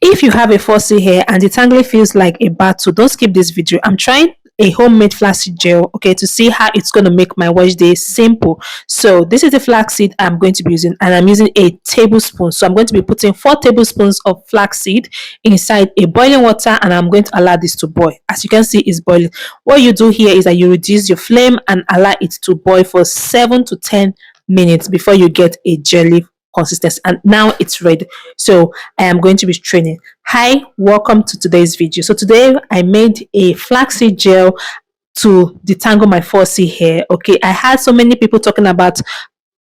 If you have a fussy hair and detangling feels like a battle, don't skip this video. I'm trying a homemade flaxseed gel, okay, to see how it's going to make my wash day simple. So this is the flaxseed I'm going to be using, and I'm using a tablespoon. So I'm going to be putting 4 tablespoons of flaxseed inside a boiling water, and I'm going to allow this to boil. As you can see, it's boiling. What you do here is that you reduce your flame and allow it to boil for 7 to 10 minutes before you get a jelly consistency, and now it's ready. So I am going to be straining. Hi, welcome to today's video. So today I made a flaxseed gel to detangle my fussy hair. Okay, I had so many people talking about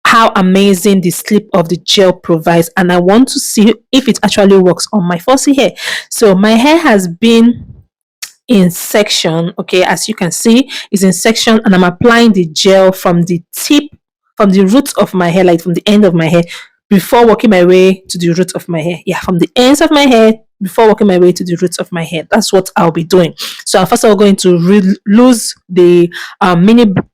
how amazing the slip of the gel provides, and I want to see if it actually works on my fussy hair. So my hair has been in section, okay, as you can see, is in section, and I'm applying the gel from the tip, from the roots of my hair, like from the end of my hair, before working my way to the root of my hair. Yeah, from the ends of my hair before working my way to the roots of my hair. That's what I'll be doing. So I'm first of all going to lose the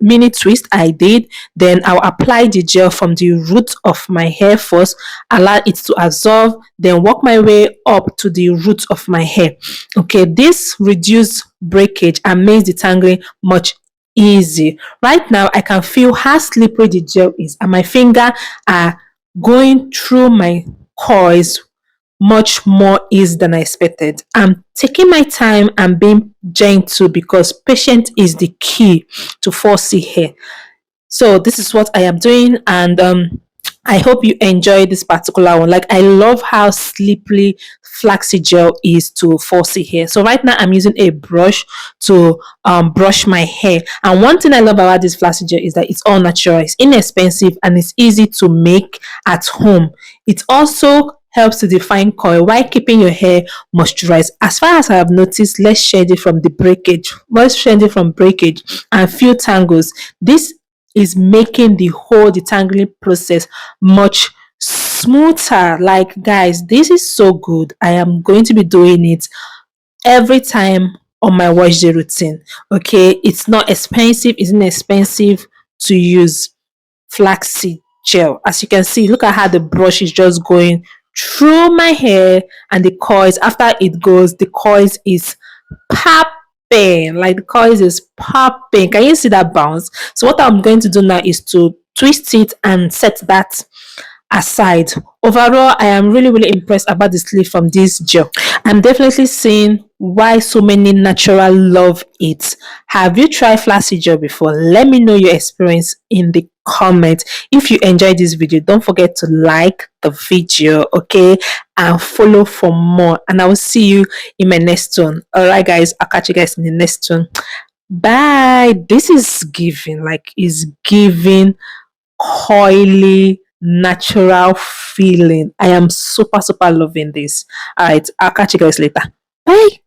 mini twist I did. Then I'll apply the gel from the root of my hair first, allow it to absorb, then work my way up to the root of my hair. Okay, this reduces breakage and makes detangling much easy. Right now I can feel how slippery the gel is, and my finger are going through my coils much more easy than I expected. I'm taking my time and being gentle because patience is the key to fussy hair. So this is what I am doing, and I hope you enjoy this particular one. Like, I love how slippery flaxseed gel is to fussy hair. So right now I'm using a brush to brush my hair. And one thing I love about this flaxseed gel is that it's all natural, it's inexpensive, and it's easy to make at home. It also helps to define coil while keeping your hair moisturized. As far as I have noticed, less shedding from the breakage, less shedding from breakage, and few tangles. This is making the whole detangling process much smoother. Like, guys, this is so good. I am going to be doing it every time on my wash day routine. Okay, it's not expensive, it's inexpensive to use flaxseed gel. As you can see, look at how the brush is just going through my hair, and the coils, after it goes, the coils is popping, like the coils is popping. Can you see that bounce? So what I'm going to do now is to twist it and set that aside. Overall, I am really impressed about the sleeve from this gel. I'm definitely seeing why so many natural love it. Have you tried flaxseed gel before? Let me know your experience in the comment. If you enjoyed this video, don't forget to like the video, okay, and follow for more, and I will see you in my next one. All right, guys, I'll catch you guys in the next one. Bye. This is giving, like, is giving coily natural feeling. I am super loving this. All right, I'll catch you guys later. Bye.